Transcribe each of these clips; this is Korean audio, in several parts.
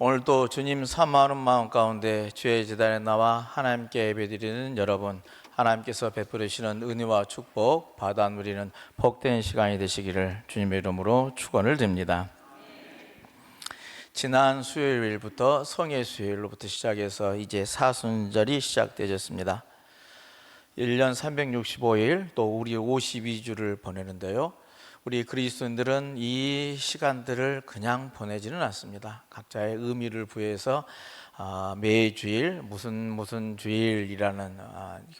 오늘도 주님 사모하는 마음 가운데 주의 제단에 나와 하나님께 예배드리는 여러분, 하나님께서 베풀으시는 은혜와 축복 받아 누리는 복된 시간이 되시기를 주님의 이름으로 축원을 드립니다. 지난 수요일부터 성의 수요일로부터 시작해서 이제 사순절이 시작되었습니다. 1년 365일 또 우리 52주를 보내는데요, 우리 그리스도인들은 이 시간들을 그냥 보내지는 않습니다. 각자의 의미를 부여해서 매주일 무슨 주일이라는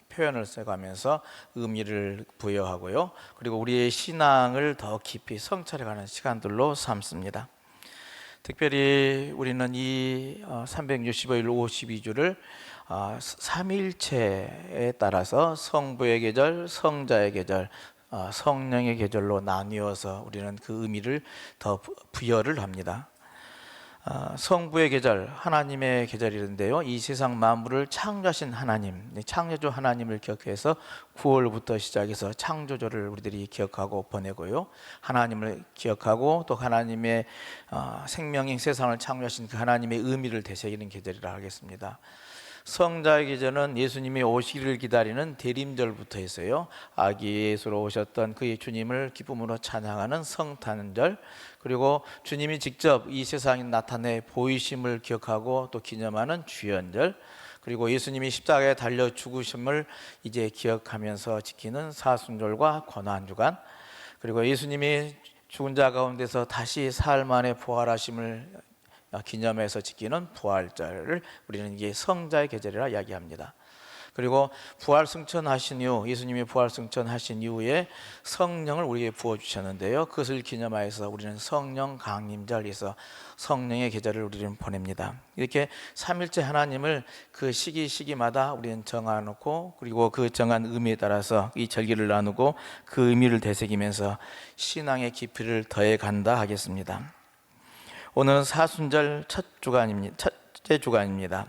표현을 써가면서 의미를 부여하고요, 그리고 우리의 신앙을 더 깊이 성찰해가는 시간들로 삼습니다. 특별히 우리는 이 365일 52주를 삼일체에 따라서 성부의 계절, 성자의 계절, 성령의 계절로 나뉘어서 우리는 그 의미를 더 부여를 합니다. 성부의 계절, 하나님의 계절이런데요, 이 세상 만물을 창조하신 하나님, 창조주 하나님을 기억해서 9월부터 시작해서 창조주를 우리들이 기억하고 보내고요, 하나님을 기억하고 또 하나님의 생명인 세상을 창조하신 그 하나님의 의미를 되새기는 계절이라 하겠습니다. 성자의 계절은 예수님이 오시기를 기다리는 대림절부터 했어요. 아기 예수로 오셨던 그의 주님을 기쁨으로 찬양하는 성탄절, 그리고 주님이 직접 이 세상에 나타내 보이심을 기억하고 또 기념하는 주연절, 그리고 예수님이 십자가에 달려 죽으심을 이제 기억하면서 지키는 사순절과 고난주간, 그리고 예수님이 죽은 자 가운데서 다시 사흘 만에 부활하심을 기념해서 지키는 부활절을 우리는 이게 성자의 계절이라 이야기합니다. 그리고 부활 승천하신 이후, 예수님이 부활 승천하신 이후에 성령을 우리에게 부어주셨는데요, 그것을 기념하여서 우리는 성령 강림절에서 성령의 계절을 우리는 보냅니다. 이렇게 삼일째 하나님을 그 시기마다 우리는 정해놓고, 그리고 그 정한 의미에 따라서 이 절기를 나누고 그 의미를 되새기면서 신앙의 깊이를 더해간다 하겠습니다. 오늘은 사순절 첫째 주간입니다.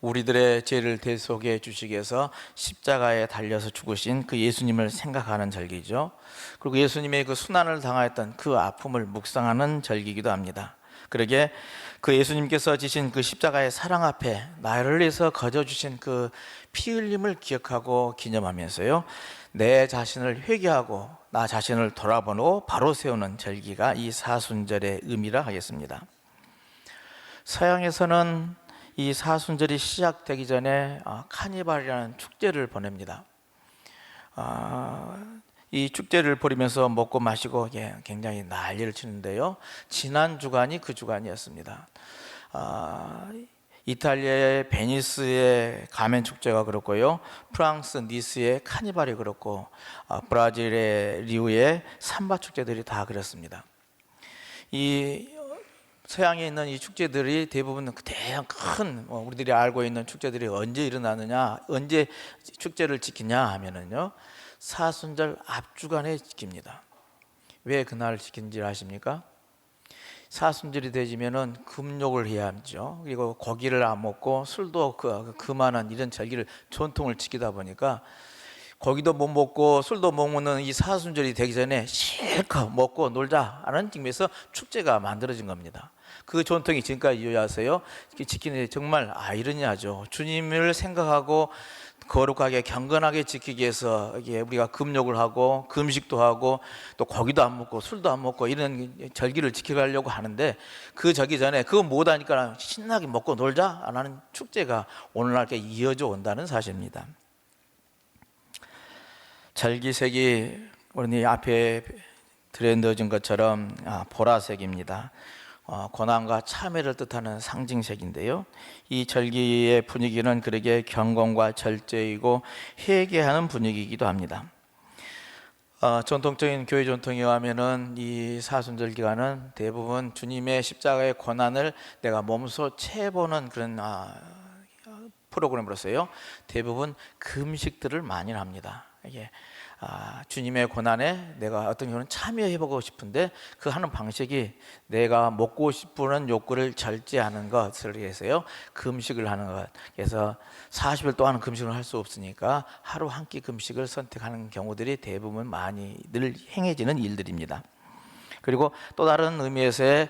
우리들의 죄를 대속해 주시기 위해서 십자가에 달려서 죽으신 그 예수님을 생각하는 절기죠. 그리고 예수님의 그 순환을 당하였던 그 아픔을 묵상하는 절기이기도 합니다. 그러게 그 예수님께서 지신 그 십자가의 사랑 앞에 나를 위해서 거저주신 그 피 흘림을 기억하고 기념하면서요, 내 자신을 회개하고 나 자신을 돌아보고 바로 세우는 절기가 이 사순절의 의미라 하겠습니다. 서양에서는 이 사순절이 시작되기 전에 카니발이라는 축제를 보냅니다. 이 축제를 벌이면서 먹고 마시고 굉장히 난리를 치는데요, 지난 주간이 그 주간이었습니다. 이탈리아의 베니스의 가멘 축제가 그렇고요, 프랑스 니스의 카니발이 그렇고, 브라질의 리우의 삼바 축제들이 다 그렇습니다. 이 서양에 있는 이 축제들이 대부분 대형 큰 우리들이 알고 있는 축제들이 언제 일어나느냐, 언제 축제를 지키냐 하면은요, 사순절 앞주간에 지킵니다. 왜 그날 지킨지 아십니까? 사순절이 되지면은 금욕을 해야 하죠. 그리고 고기를 안 먹고 술도 그만한 이런 절기를 전통을 지키다 보니까 고기도 못 먹고 술도 못 먹는 이 사순절이 되기 전에 실컷 먹고 놀자 하는 측면에서 축제가 만들어진 겁니다. 그 전통이 지금까지 이어져서요, 지키는 정말 이러냐죠. 주님을 생각하고 거룩하게 경건하게 지키기 위해서 우리가 금욕을 하고 금식도 하고 또 고기도 안 먹고 술도 안 먹고 이런 절기를 지켜가려고 하는데, 그 저기 전에 그거 못하니까 신나게 먹고 놀자 하는 축제가 오늘날께 이어져 온다는 사실입니다. 절기색이 우리 앞에 드러내진 것처럼 보라색입니다. 고난과 참회를 뜻하는 상징색인데요, 이 절기의 분위기는 그러게 경건과 절제이고 회개하는 분위기이기도 합니다. 전통적인 교회 전통에 의하면은 이 사순절 기간은 대부분 주님의 십자가의 고난을 내가 몸소 채보는 그런 프로그램으로서요, 대부분 금식들을 많이 합니다. 이게 주님의 고난에 내가 어떤 경우는 참여해보고 싶은데 그 하는 방식이 내가 먹고 싶은 욕구를 절제하는 것을 위해서요, 금식을 하는 것. 그래서 40일 동안 금식을 할 수 없으니까 하루 한 끼 금식을 선택하는 경우들이 대부분 많이 늘 행해지는 일들입니다. 그리고 또 다른 의미에서의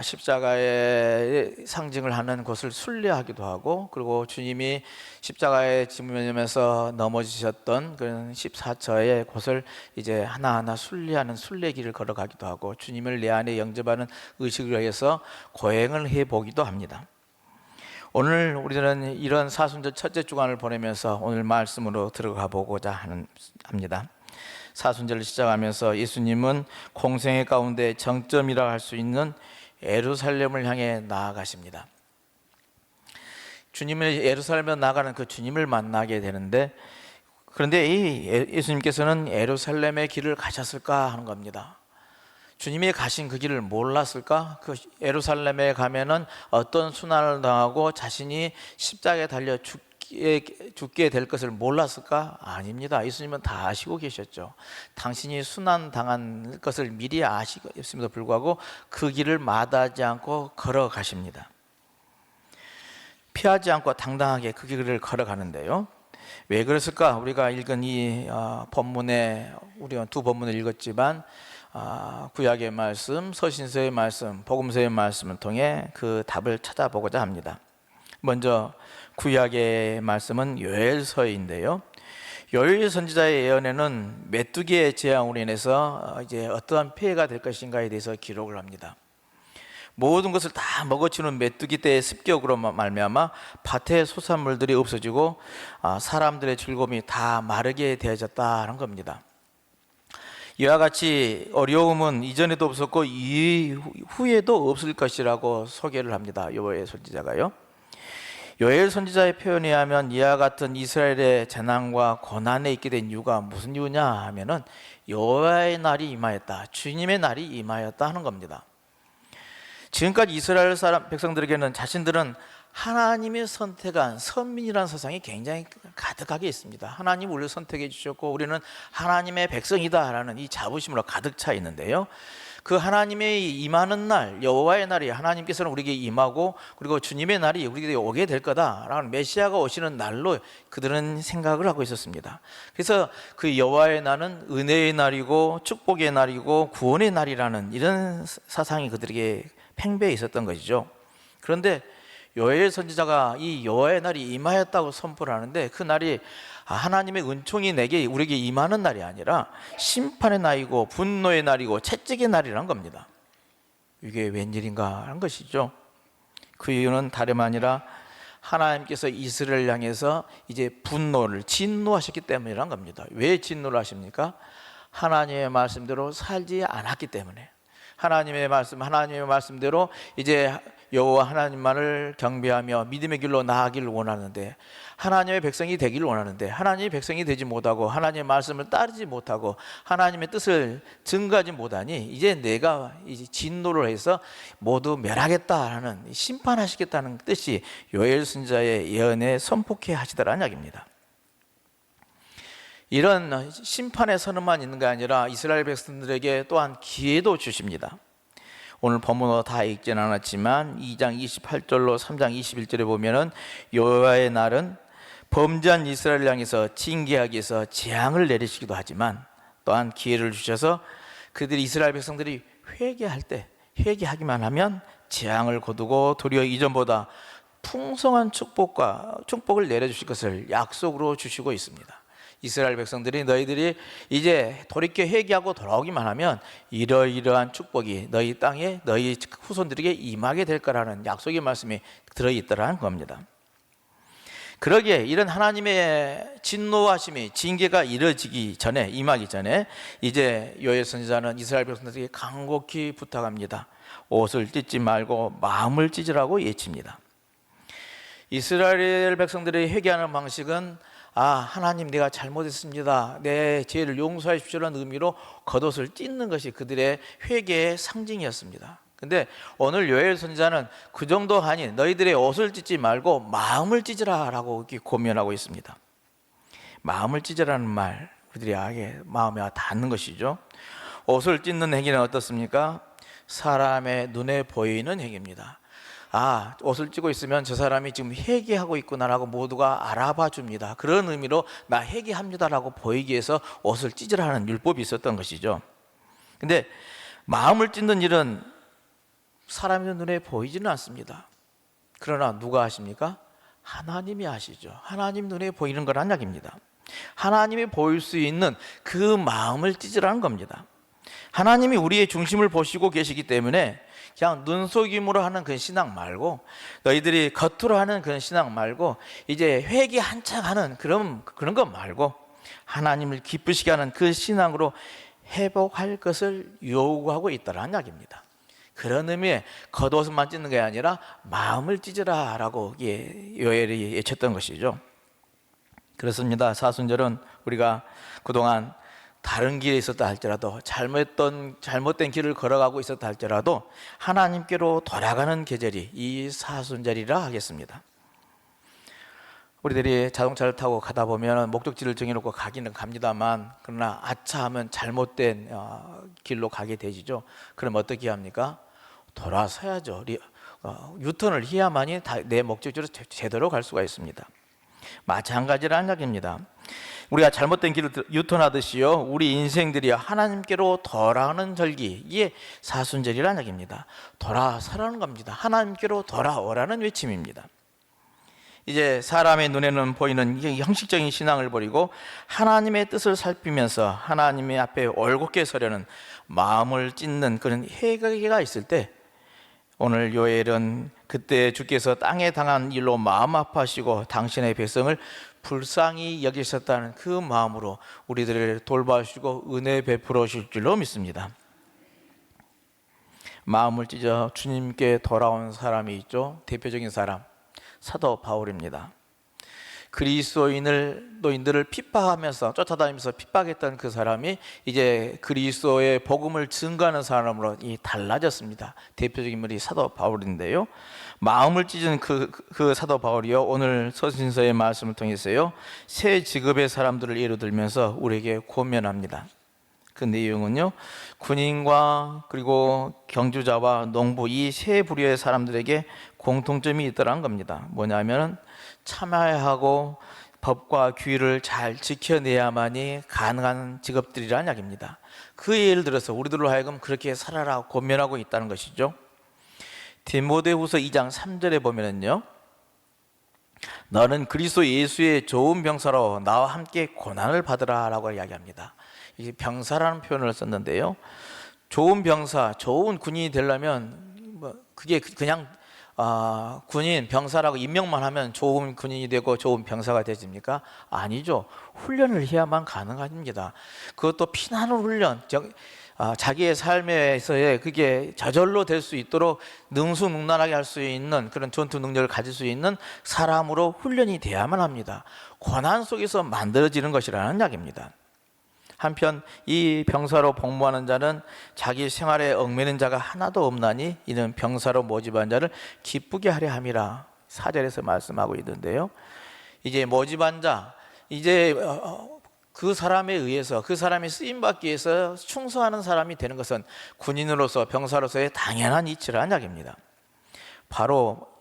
십자가의 상징을 하는 곳을 순례하기도 하고, 그리고 주님이 십자가에 지면에서 넘어지셨던 그런 14처의 곳을 이제 하나하나 순례하는 순례길을 걸어가기도 하고, 주님을 내 안에 영접하는 의식을 해서 고행을 해보기도 합니다. 오늘 우리는 이런 사순절 첫째 주간을 보내면서 오늘 말씀으로 들어가 보고자 합니다. 사순절을 시작하면서 예수님은 공생의 가운데 정점이라 할 수 있는 예루살렘을 향해 나아가십니다. 주님을 예루살렘에 나가는 그 주님을 만나게 되는데, 그런데 이 예수님께서는 예루살렘의 길을 가셨을까 하는 겁니다. 주님이 가신 그 길을 몰랐을까? 그 예루살렘에 가면은 어떤 순환을 당하고 자신이 십자가에 달려 죽게 될 것을 몰랐을까? 아닙니다. 예수님은 다 아시고 계셨죠. 당신이 순환 당한 것을 미리 아시고 있음에도 불구하고 그 길을 마다하지 않고 걸어가십니다. 피하지 않고 당당하게 그 길을 걸어가는데요. 왜 그랬을까? 우리가 읽은 이 본문에, 우리가 두 본문을 읽었지만 구약의 말씀, 서신서의 말씀, 복음서의 말씀을 통해 그 답을 찾아보고자 합니다. 먼저 구약의 말씀은 요엘서인데요. 요엘 선지자의 예언에는 메뚜기의 재앙으로 인해서 이제 어떠한 폐해가 될 것인가에 대해서 기록을 합니다. 모든 것을 다 먹어치우는 메뚜기 떼의 습격으로 말미암아 밭의 소산물들이 없어지고 사람들의 즐거움이 다 마르게 되어졌다는 겁니다. 이와 같이 어려움은 이전에도 없었고 이후에도 없을 것이라고 소개를 합니다. 요엘 선지자가요. 요엘 선지자의 표현에 의하면 이와 같은 이스라엘의 재난과 고난에 있게 된 이유가 무슨 이유냐 하면은 여호와의 날이 임하였다, 주님의 날이 임하였다 하는 겁니다. 지금까지 이스라엘 백성들에게는 자신들은 하나님의 선택한 선민이라는 세상이 굉장히 가득하게 있습니다. 하나님 우리를 선택해 주셨고 우리는 하나님의 백성이다라는 이 자부심으로 가득 차 있는데요. 그 하나님의 임하는 날, 여호와의 날이 하나님께서는 우리에게 임하고, 그리고 주님의 날이 우리에게 오게 될 거다라는 메시아가 오시는 날로 그들은 생각을 하고 있었습니다. 그래서 그 여호와의 날은 은혜의 날이고 축복의 날이고 구원의 날이라는 이런 사상이 그들에게 팽배해 있었던 것이죠. 그런데 요엘 선지자가 이 여호와의 날이 임하였다고 선포를 하는데, 그 날이 하나님의 은총이 우리에게 임하는 날이 아니라 심판의 날이고 분노의 날이고 채찍의 날이라는 겁니다. 이게 웬일인가 하는 것이죠. 그 이유는 다름 아니라 하나님께서 이스라엘을 향해서 이제 진노하셨기 때문이라는 겁니다. 왜 진노를 하십니까? 하나님의 말씀대로 살지 않았기 때문에. 하나님의 말씀대로 이제 여호와 하나님만을 경배하며 믿음의 길로 나아가기를 원하는데, 하나님의 백성이 되기를 원하는데 하나님의 백성이 되지 못하고 하나님의 말씀을 따르지 못하고 하나님의 뜻을 증거하지 못하니 이제 내가 이제 진노를 해서 모두 멸하겠다라는, 심판하시겠다는 뜻이 요엘 선지자의 예언에 선포케 하시더라는 이야기입니다. 이런 심판의 선언만 있는 게 아니라 이스라엘 백성들에게 또한 기회도 주십니다. 오늘 본문으로 다 읽지는 않았지만 2장 28절로 3장 21절에 보면은 여호와의 날은 범죄한 이스라엘을 향해서 징계하기 위해서 재앙을 내리시기도 하지만 또한 기회를 주셔서 그들이, 이스라엘 백성들이 회개하기만 하면 재앙을 거두고 도리어 이전보다 풍성한 축복을 내려주실 것을 약속으로 주시고 있습니다. 이스라엘 백성들이 너희들이 이제 돌이켜 회개하고 돌아오기만 하면 이러이러한 축복이 너희 땅에 너희 후손들에게 임하게 될 거라는 약속의 말씀이 들어있더라는 겁니다. 그러기에 이런 하나님의 진노하심이, 징계가 임하기 전에 이제 요엘 선지자는 이스라엘 백성들에게 간곡히 부탁합니다. 옷을 찢지 말고 마음을 찢으라고 외칩니다. 이스라엘 백성들이 회개하는 방식은 하나님 내가 잘못했습니다, 내 죄를 용서해 주시라는 의미로 겉옷을 찢는 것이 그들의 회개의 상징이었습니다. 근데 오늘 요엘 선지자는 그 정도 아닌 너희들의 옷을 찢지 말고 마음을 찢으라 라고 이렇게 고면하고 있습니다. 마음을 찢으라는 말, 우리들이 마음에 닿는 것이죠. 옷을 찢는 행위는 어떻습니까? 사람의 눈에 보이는 행위입니다. 옷을 찢고 있으면 저 사람이 지금 회개하고 있구나라고 모두가 알아봐 줍니다. 그런 의미로 나 회개합니다라고 보이기 위해서 옷을 찢으라는 율법이 있었던 것이죠. 근데 마음을 찢는 일은 사람의 눈에 보이지는 않습니다. 그러나 누가 아십니까? 하나님이 아시죠. 하나님 눈에 보이는 거란 이야기입니다. 하나님이 보일 수 있는 그 마음을 찢으라는 겁니다. 하나님이 우리의 중심을 보시고 계시기 때문에 그냥 눈속임으로 하는 그 신앙 말고, 너희들이 겉으로 하는 그런 신앙 말고, 이제 회개 한창 하는 그런 것 말고 하나님을 기쁘시게 하는 그 신앙으로 회복할 것을 요구하고 있다는 이야기입니다. 그런 의미의 겉옷만 찢는 게 아니라 마음을 찢으라라고 요엘이 외쳤던 것이죠. 그렇습니다. 사순절은 우리가 그동안 다른 길에 있었다 할지라도, 잘못된 길을 걸어가고 있었다 할지라도 하나님께로 돌아가는 계절이 이 사순절이라 하겠습니다. 우리들이 자동차를 타고 가다 보면 목적지를 정해놓고 가기는 갑니다만, 그러나 아차하면 잘못된 길로 가게 되지죠. 그럼 어떻게 합니까? 돌아서야죠. 유턴을 해야만이 내 목적지로 제대로 갈 수가 있습니다. 마찬가지라는 이야기입니다. 우리가 잘못된 길을 유턴하듯이요, 우리 인생들이 하나님께로 돌아오는 절기, 이게 사순절이라는 이야기입니다. 돌아서라는 겁니다. 하나님께로 돌아오라는 외침입니다. 이제 사람의 눈에는 보이는 형식적인 신앙을 버리고 하나님의 뜻을 살피면서 하나님의 앞에 올곧게 서려는 마음을 찢는 그런 회개가 있을 때, 오늘 요엘은 그때 주께서 땅에 당한 일로 마음 아파하시고 당신의 백성을 불쌍히 여기셨다는 그 마음으로 우리들을 돌봐주시고 은혜 베풀어 주실 줄로 믿습니다. 마음을 찢어 주님께 돌아온 사람이 있죠. 대표적인 사람, 사도 바울입니다. 그리스도인들을 핍박하면서 쫓아다니면서 핍박했던 그 사람이 이제 그리스도의 복음을 증거하는 사람으로 달라졌습니다. 대표적인 인물이 사도 바울인데요, 마음을 찢은 그 사도 바울이요, 오늘 서신서의 말씀을 통해서요, 새 직업의 사람들을 예로 들면서 우리에게 권면합니다. 그 내용은요, 군인과 그리고 경주자와 농부, 이 세 부류의 사람들에게 공통점이 있더라는 겁니다. 뭐냐면 참여하고 법과 규율을 잘 지켜내야만이 가능한 직업들이라는 이야기입니다. 그 예를 들어서 우리들로 하여금 그렇게 살아라 권면하고 있다는 것이죠. 디모데후서 2장 3절에 보면은요, 너는 그리스도 예수의 좋은 병사로 나와 함께 고난을 받으라 라고 이야기합니다. 이 병사라는 표현을 썼는데요, 좋은 병사, 좋은 군인이 되려면 그게 그냥 군인, 병사라고 임명만 하면 좋은 군인이 되고 좋은 병사가 되집니까? 아니죠. 훈련을 해야만 가능합니다. 그것도 피나는 훈련, 자기의 삶에서의 그게 저절로 될 수 있도록 능수능란하게 할 수 있는 그런 전투 능력을 가질 수 있는 사람으로 훈련이 돼야만 합니다. 고난 속에서 만들어지는 것이라는 이야기입니다. 한편 이 병사로 복무하는 자는 자기 생활에 얽매는 자가 하나도 없나니 이는 병사로 모집한 자를 기쁘게 하려 함이라 4절에서 말씀하고 있는데요, 이제 모집한 자, 이제 그 사람에 의해서, 그 사람이 쓰임받기 위해서 충성하는 사람이 되는 것은 군인으로서, 병사로서의 당연한 이치라는 이야기입니다. 바로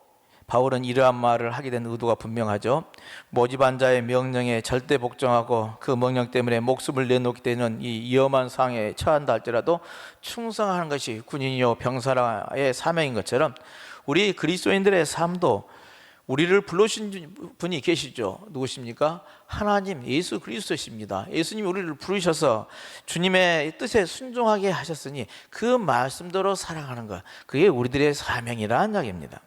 바울은 이러한 말을 하게 된 의도가 분명하죠. 모집한 자의 명령에 절대 복종하고 그 명령 때문에 목숨을 내놓게 되는 이 위험한 상황에 처한다 할지라도 충성하는 것이 군인이요 병사의 사명인 것처럼, 우리 그리스도인들의 삶도 우리를 불러주신 분이 계시죠. 누구십니까? 하나님, 예수 그리스도십니다. 예수님이 우리를 부르셔서 주님의 뜻에 순종하게 하셨으니 그 말씀대로 살아가는 것, 그게 우리들의 사명이라는 이야기입니다.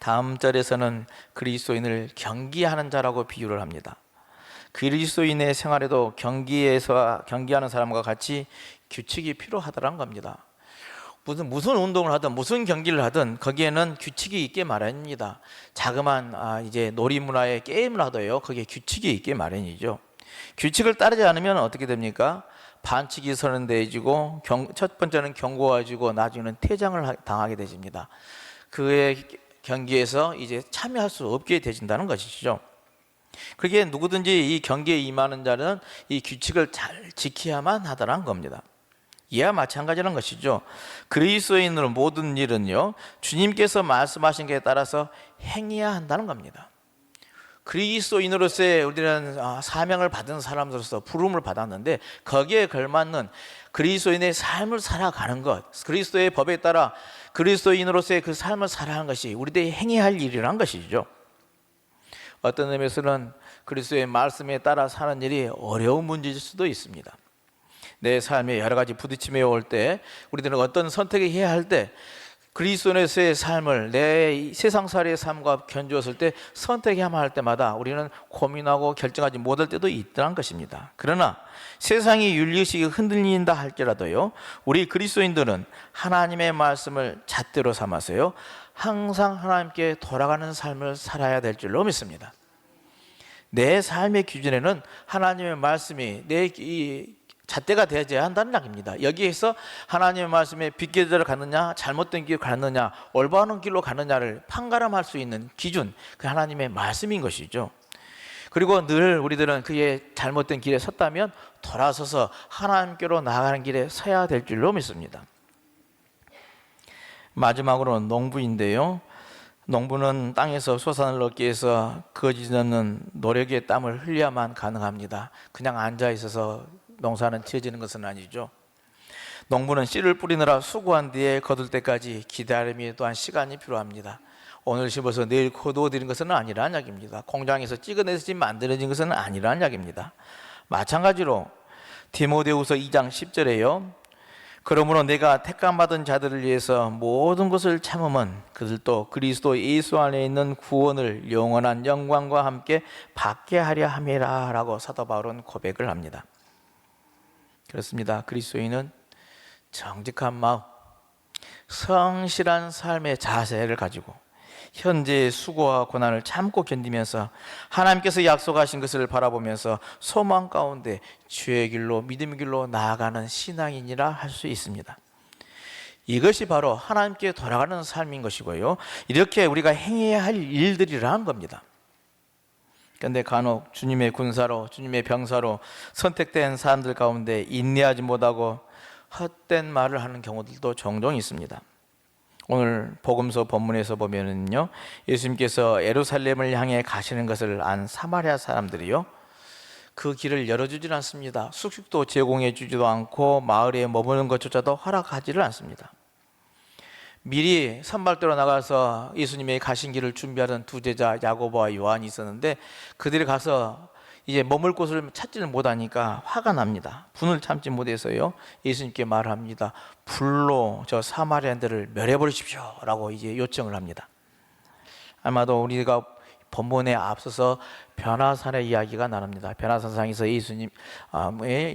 다음 절에서는 그리스도인을 경기하는 자라고 비유를 합니다. 그리스도인의 생활에도 경기하는 사람과 같이 규칙이 필요하다는 겁니다. 무슨 운동을 하든 무슨 경기를 하든 거기에는 규칙이 있게 마련입니다. 자그마한 이제 놀이문화의 게임을 하더요, 거기에 규칙이 있게 마련이죠. 규칙을 따르지 않으면 어떻게 됩니까? 반칙이 선언되어지고 첫 번째는 경고가 지고 나중에는 퇴장을 당하게 되집니다. 그의 경기에서 이제 참여할 수 없게 되진다는 것이죠. 그게 누구든지 이 경기에 임하는 자는 이 규칙을 잘 지켜야만 하더라는 겁니다. 이와 마찬가지라는 것이죠. 그리스도인으로 모든 일은요, 주님께서 말씀하신 것에 따라서 행해야 한다는 겁니다. 그리스도인으로서의 우리는 사명을 받은 사람으로서 부름을 받았는데 거기에 걸맞는 그리스도인의 삶을 살아가는 것, 그리스도의 법에 따라 그리스도인으로서의 그 삶을 살아가는 것이 우리들이 행해야 할 일이란 것이죠. 어떤 의미에서는 그리스도의 말씀에 따라 사는 일이 어려운 문제일 수도 있습니다. 내 삶에 여러 가지 부딪힘이 올 때, 우리들은 어떤 선택을 해야 할 때 그리스도인으로서의 삶을 내 세상살이의 삶과 견주었을 때 선택해야만 할 때마다 우리는 고민하고 결정하지 못할 때도 있다는 것입니다. 그러나 세상의 윤리의식이 흔들린다 할지라도요, 우리 그리스도인들은 하나님의 말씀을 잣대로 삼아서요 항상 하나님께 돌아가는 삶을 살아야 될 줄로 믿습니다. 내 삶의 기준에는 하나님의 말씀이 내 잣대가 되어야 한다는 이야기입니다. 여기에서 하나님의 말씀에 빗길을 갔느냐 잘못된 길을 갔느냐 올바른 길로 갔느냐를 판가름할 수 있는 기준, 그 하나님의 말씀인 것이죠. 그리고 늘 우리들은 그의 잘못된 길에 섰다면 돌아서서 하나님께로 나아가는 길에 서야 될 줄로 믿습니다. 마지막으로 농부인데요, 농부는 땅에서 소산을 얻기 위해서 거지지 않는 노력의 땀을 흘려야만 가능합니다. 그냥 앉아 있어서 농사는 지어지는 것은 아니죠. 농부는 씨를 뿌리느라 수고한 뒤에 거둘 때까지 기다림이 또한 시간이 필요합니다. 오늘 심어서 내일 거두어들인 것은 아니라는 이야기입니다. 공장에서 찍어내서 만들어진 것은 아니라는 이야기입니다. 마찬가지로 디모데후서 2장 10절에요, 그러므로 내가 택감받은 자들을 위해서 모든 것을 참음은 그들도 그리스도 예수 안에 있는 구원을 영원한 영광과 함께 받게 하려 함이라 라고 사도 바울은 고백을 합니다. 그렇습니다. 그리스도인은 정직한 마음, 성실한 삶의 자세를 가지고 현재의 수고와 고난을 참고 견디면서 하나님께서 약속하신 것을 바라보면서 소망 가운데 주의 길로 믿음의 길로 나아가는 신앙인이라 할 수 있습니다. 이것이 바로 하나님께 돌아가는 삶인 것이고요, 이렇게 우리가 행해야 할 일들이라는 겁니다. 그런데 간혹 주님의 군사로, 주님의 병사로 선택된 사람들 가운데 인내하지 못하고 헛된 말을 하는 경우들도 종종 있습니다. 오늘 복음서 본문에서 보면은요, 예수님께서 예루살렘을 향해 가시는 것을 안 사마리아 사람들이요 그 길을 열어주질 않습니다. 숙식도 제공해 주지도 않고 마을에 머무는 것조차도 허락하지를 않습니다. 미리 선발대로 나가서 예수님의 가신 길을 준비하던 두 제자 야고보와 요한이 있었는데, 그들이 가서 이제 머물 곳을 찾지를 못하니까 화가 납니다. 분을 참지 못해서요 예수님께 말합니다. 불로 저 사마리아인들을 멸해버리십시오 라고 이제 요청을 합니다. 아마도 우리가 본문에 앞서서 변화산의 이야기가 나옵니다. 변화산상에서 예수님의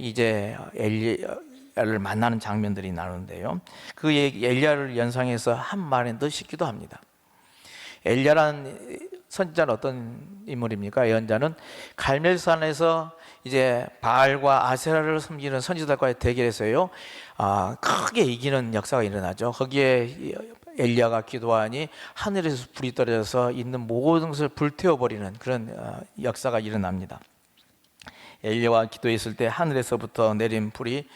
이제 엘리야를 만나는 장면들이 나오는데요, 그 엘리야를 연상해서 한 말에 더 싣기도 합니다. 엘리야라는 선지자는 어떤 인물입니까? 예언자는 갈멜산에서 이제 바알과 아세라를 섬기는 선지자들과의 대결에서요 크게 이기는 역사가 일어나죠. 거기에 엘리야가 기도하니 하늘에서 불이 떨어져서 있는 모든 것을 불태워버리는 그런 역사가 일어납니다. 엘리야가 기도했을 때 하늘에서부터 내린 불이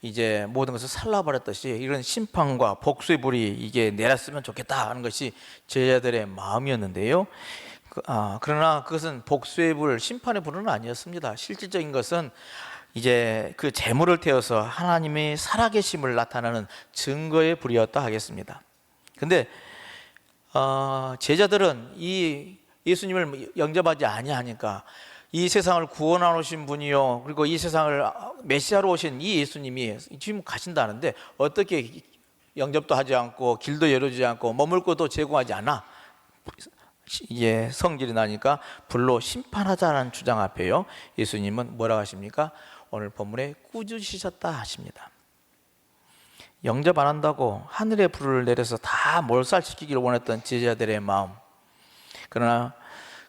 이제 모든 것을 살라버렸듯이 이런 심판과 복수의 불이 이게 내렸으면 좋겠다 하는 것이 제자들의 마음이었는데요. 그러나 그것은 복수의 불, 심판의 불은 아니었습니다. 실질적인 것은 이제 그 재물을 태워서 하나님의 살아계심을 나타내는 증거의 불이었다 하겠습니다. 근데 제자들은 이 예수님을 영접하지 아니하니까 이 세상을 구원하러 오신 분이요, 그리고 이 세상을 메시아로 오신 이 예수님이 지금 가신다는데 어떻게 영접도 하지 않고 길도 열어주지 않고 머물 곳도 제공하지 않아? 이게 성질이 나니까 불로 심판하자는 주장 앞에요 예수님은 뭐라고 하십니까? 오늘 본문에 꾸짖으셨다 하십니다. 영접 안 한다고 하늘의 불을 내려서 다 몰살시키기를 원했던 제자들의 마음, 그러나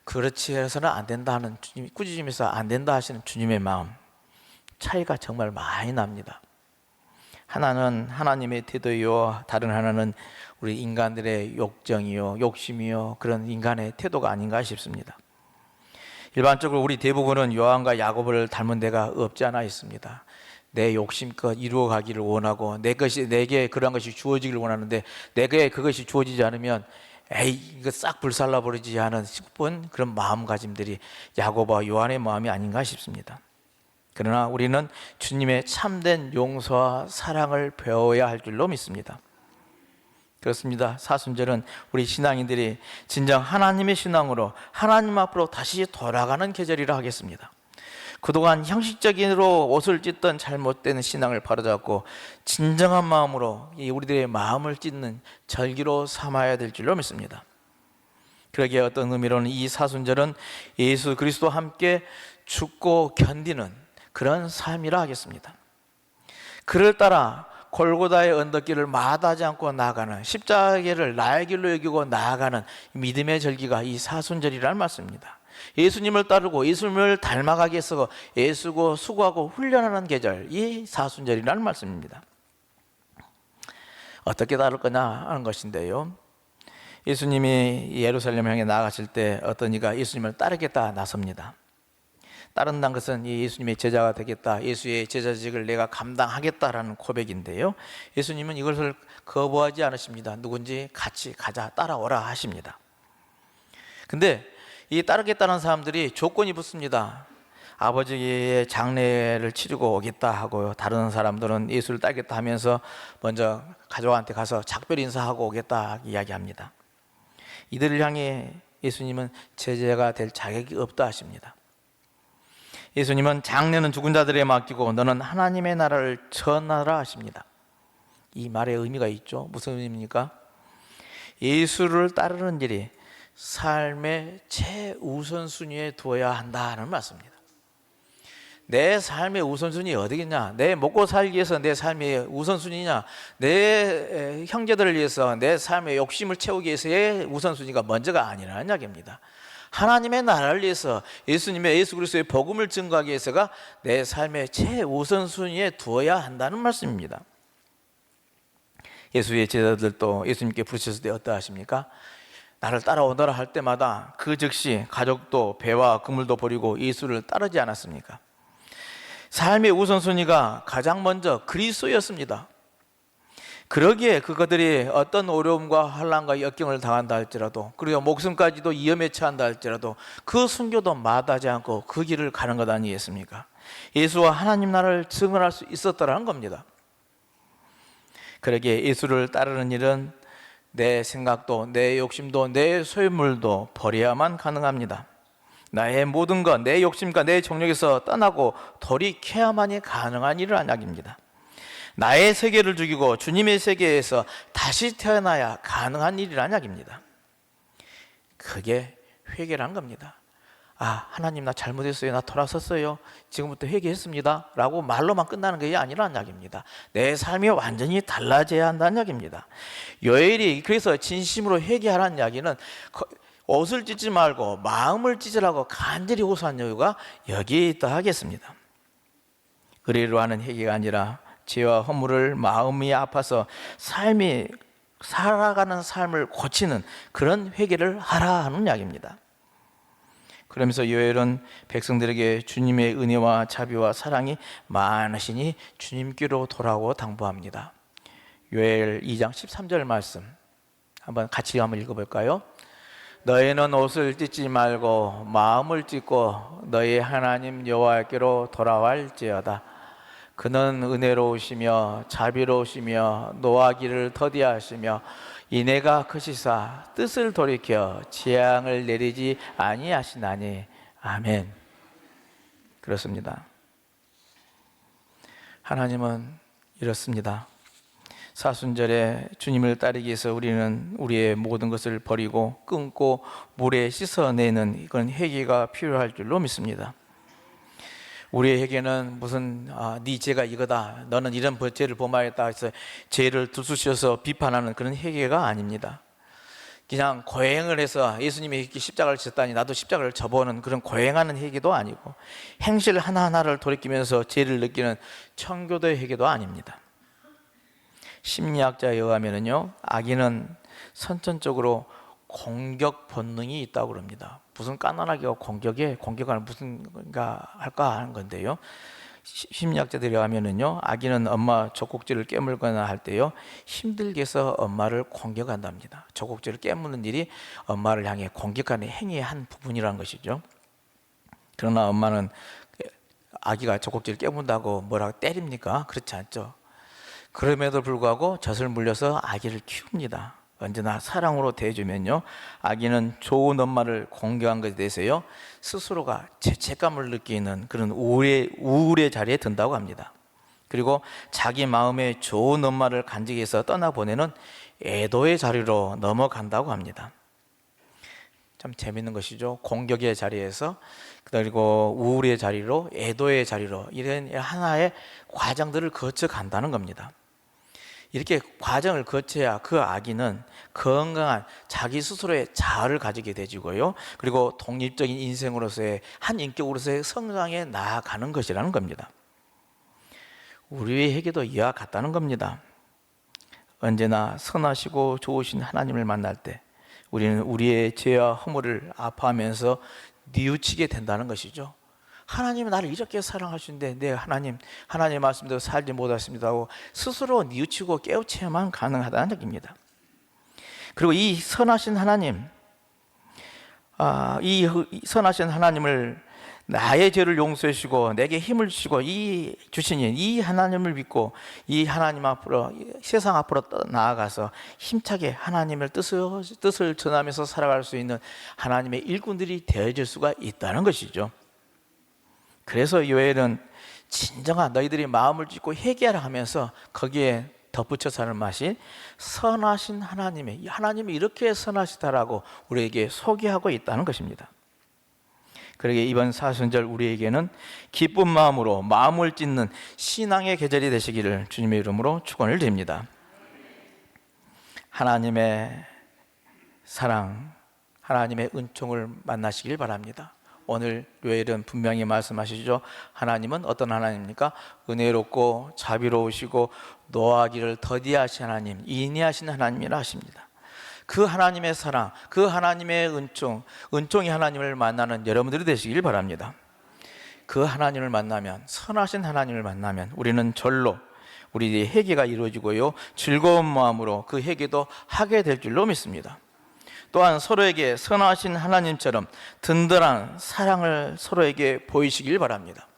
그렇지 해서는 안 된다 하는 주님, 꾸짖으면서 안 된다 하시는 주님의 마음, 차이가 정말 많이 납니다. 하나는 하나님의 태도이요, 다른 하나는 우리 인간들의 욕정이요, 욕심이요, 그런 인간의 태도가 아닌가 싶습니다. 일반적으로 우리 대부분은 요한과 야고보를 닮은 데가 없지 않아 있습니다. 내 욕심껏 이루어가기를 원하고 내게 그러한 것이 주어지기를 원하는데 내게 그것이 주어지지 않으면 에이 이거 싹 불살라버리지 하는 싶은 그런 마음가짐들이 야고보와 요한의 마음이 아닌가 싶습니다. 그러나 우리는 주님의 참된 용서와 사랑을 배워야 할 줄로 믿습니다. 그렇습니다. 사순절은 우리 신앙인들이 진정 하나님의 신앙으로 하나님 앞으로 다시 돌아가는 계절이라 하겠습니다. 그동안 형식적으로 옷을 찢던 잘못된 신앙을 바로잡고 진정한 마음으로 우리들의 마음을 찢는 절기로 삼아야 될 줄로 믿습니다. 그러기에 어떤 의미로는 이 사순절은 예수 그리스도와 함께 죽고 견디는 그런 삶이라 하겠습니다. 그를 따라 골고다의 언덕길을 마다하지 않고 나아가는, 십자가를 나의 길로 여기고 나아가는 믿음의 절기가 이 사순절이라는 말씀입니다. 예수님을 따르고 예수님을 닮아가기 위해서 애쓰고 수고하고 훈련하는 계절, 이 사순절이라는 말씀입니다. 어떻게 다룰 거냐 하는 것인데요, 예수님이 예루살렘 향해 나아가실 때 어떤 이가 예수님을 따르겠다 나섭니다. 따른다는 것은 예수님의 제자가 되겠다, 예수의 제자직을 내가 감당하겠다라는 고백인데요, 예수님은 이것을 거부하지 않으십니다. 누군지 같이 가자, 따라오라 하십니다. 근데 이 따르겠다는 사람들이 조건이 붙습니다. 아버지의 장례를 치르고 오겠다 하고요, 다른 사람들은 예수를 따르겠다 하면서 먼저 가족한테 가서 작별 인사하고 오겠다 이야기합니다. 이들을 향해 예수님은 제자가 될 자격이 없다 하십니다. 예수님은 장례는 죽은 자들에게 맡기고 너는 하나님의 나라를 전하라 하십니다. 이 말의 의미가 있죠. 무슨 의미입니까? 예수를 따르는 일이 삶의 최우선순위에 두어야 한다는 말씀입니다. 내 삶의 우선순위 어디겠냐? 내 먹고 살기 위해서 내 삶의 우선순위냐? 내 형제들을 위해서 내 삶의 욕심을 채우기 위해서의 우선순위가 먼저가 아니라는 이야기입니다. 하나님의 나라를 위해서 예수님의 예수 그리스도의 복음을 증거하기 위해서가 내 삶의 최우선순위에 두어야 한다는 말씀입니다. 예수의 제자들도 예수님께 부르셨을 때 어떠하십니까? 나를 따라오너라 할 때마다 그 즉시 가족도 배와 그물도 버리고 예수를 따르지 않았습니까? 삶의 우선순위가 가장 먼저 그리스도였습니다. 그러기에 그것들이 어떤 어려움과 환난과 역경을 당한다 할지라도, 그리고 목숨까지도 위험에 처한다 할지라도 그 순교도 마다하지 않고 그 길을 가는 것 아니겠습니까? 예수와 하나님 나라를 증언할 수 있었더라는 겁니다. 그러기에 예수를 따르는 일은 내 생각도 내 욕심도 내 소유물도 버려야만 가능합니다. 나의 모든 것, 내 욕심과 내 정욕에서 떠나고 돌이켜야만이 가능한 일을 이야기입니다. 나의 세계를 죽이고 주님의 세계에서 다시 태어나야 가능한 일이란 이야기입니다. 그게 회개란 겁니다. 아, 하나님 나 잘못했어요, 나 돌아섰어요, 지금부터 회개했습니다 라고 말로만 끝나는 게 아니라는 이야기입니다. 내 삶이 완전히 달라져야 한다는 이야기입니다. 요엘이 그래서 진심으로 회개하라는 이야기는 옷을 찢지 말고 마음을 찢으라고 간절히 호소한 이유가 여기에 있다 하겠습니다. 의리로 하는 회개가 아니라 죄와 허물을 마음이 아파서 삶이 살아가는 삶을 고치는 그런 회개를 하라 하는 이야기입니다. 그러면서 요엘은 백성들에게 주님의 은혜와 자비와 사랑이 많으시니 주님께로 돌아오고 당부합니다. 요엘 2장 13절 말씀 한번 같이 한번 읽어볼까요? 너희는 옷을 찢지 말고 마음을 찢고 너희 하나님 여호와께로 돌아갈지어다. 그는 은혜로우시며 자비로우시며 노하기를 더디하시며 이내가 크시사 뜻을 돌이켜 재앙을 내리지 아니하시나니. 아멘. 그렇습니다. 하나님은 이렇습니다. 사순절에 주님을 따르기 위해서 우리는 우리의 모든 것을 버리고 끊고 물에 씻어내는 그런 회개가 필요할 줄로 믿습니다. 우리에게는 무슨 네 죄가 이거다, 너는 이런 죄를 범하였다 해서 죄를 들쑤셔서 비판하는 그런 회개가 아닙니다. 그냥 고행을 해서 예수님이 이렇게 십자가를 지셨다니 나도 십자가를 져보는 그런 고행하는 회개도 아니고, 행실 하나하나를 돌이키면서 죄를 느끼는 청교도의 회개도 아닙니다. 심리학자에 의하면요, 악인은 선천적으로 공격 본능이 있다고 그럽니다. 무슨 까난하기가 공격을 무슨가 할까 하는 건데요, 심리학자들이 하면은요, 아기는 엄마 젖꼭지를 깨물거나 할 때요 힘들게 해서 엄마를 공격한답니다. 젖꼭지를 깨무는 일이 엄마를 향해 공격하는 행위의 한 부분이라는 것이죠. 그러나 엄마는 아기가 젖꼭지를 깨문다고 뭐라고 때립니까? 그렇지 않죠. 그럼에도 불구하고 젖을 물려서 아기를 키웁니다. 언제나 사랑으로 대해주면요, 아기는 좋은 엄마를 공경한 것에 대해서요 스스로가 죄책감을 느끼는 그런 우울의 자리에 든다고 합니다. 그리고 자기 마음에 좋은 엄마를 간직해서 떠나보내는 애도의 자리로 넘어간다고 합니다. 참 재밌는 것이죠. 공격의 자리에서 그리고 우울의 자리로 애도의 자리로 이런 하나의 과정들을 거쳐 간다는 겁니다. 이렇게 과정을 거쳐야 그 아기는 건강한 자기 스스로의 자아를 가지게 되지고요, 그리고 독립적인 인생으로서의 한 인격으로서의 성장에 나아가는 것이라는 겁니다. 우리에게도 이와 같다는 겁니다. 언제나 선하시고 좋으신 하나님을 만날 때 우리는 우리의 죄와 허물을 아파하면서 뉘우치게 된다는 것이죠. 하나님은 나를 이렇게 사랑하시는데 내 하나님 말씀대로 살지 못했습니다 하고 스스로 뉘우치고 깨우쳐야만 가능하다는 얘기입니다. 그리고 이 선하신 하나님, 이 선하신 하나님을 나의 죄를 용서해 주시고 내게 힘을 주시고 주시니 이 하나님을 믿고 이 하나님 앞으로, 세상 앞으로 나아가서 힘차게 하나님의 뜻을 전하면서 살아갈 수 있는 하나님의 일꾼들이 되어질 수가 있다는 것이죠. 그래서 요엘은 진정한 너희들이 마음을 찢고 회개하라 하면서 거기에 덧붙여서 하는 말이 선하신 하나님이 이렇게 선하시다라고 우리에게 소개하고 있다는 것입니다. 그러기에 이번 사순절 우리에게는 기쁜 마음으로 마음을 찢는 신앙의 계절이 되시기를 주님의 이름으로 축원을 드립니다. 하나님의 사랑, 하나님의 은총을 만나시길 바랍니다. 오늘 요엘은 분명히 말씀하시죠. 하나님은 어떤 하나님입니까? 은혜롭고 자비로우시고 노하기를 더디하신 하나님, 인내하신 하나님이라 하십니다. 그 하나님의 사랑, 그 하나님의 은총이 하나님을 만나는 여러분들이 되시길 바랍니다. 그 하나님을 만나면, 선하신 하나님을 만나면 우리는 절로 우리의 회개가 이루어지고요, 즐거운 마음으로 그 회개도 하게 될 줄로 믿습니다. 또한 서로에게 선하신 하나님처럼 든든한 사랑을 서로에게 보이시길 바랍니다.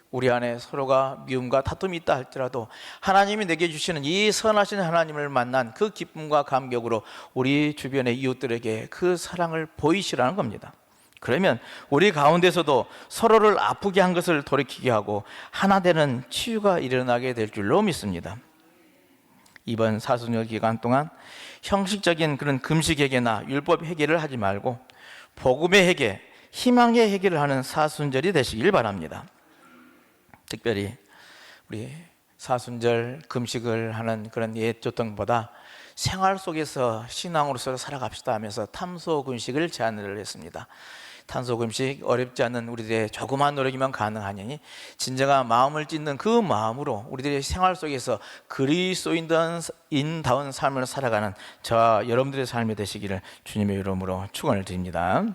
우리 안에 서로가 미움과 다툼이 있다 할지라도 하나님이 내게 주시는 이 선하신 하나님을 만난 그 기쁨과 감격으로 우리 주변의 이웃들에게 그 사랑을 보이시라는 겁니다. 그러면 우리 가운데서도 서로를 아프게 한 것을 돌이키게 하고 하나 되는 치유가 일어나게 될 줄로 믿습니다. 이번 사순절 기간 동안 형식적인 그런 금식 회개나 율법 회개를 하지 말고 복음의 회개, 희망의 회개를 하는 사순절이 되시길 바랍니다. 특별히 우리 사순절 금식을 하는 그런 옛 조정보다 생활 속에서 신앙으로서 살아갑시다 하면서 탄소 금식을 제안을 했습니다. 탄소 금식 어렵지 않은 우리들의 조그만 노력이면 가능하니 진정한 마음을 찢는 그 마음으로 우리들의 생활 속에서 그리스도인다운 삶을 살아가는 저와 여러분들의 삶이 되시기를 주님의 이름으로 축원을 드립니다.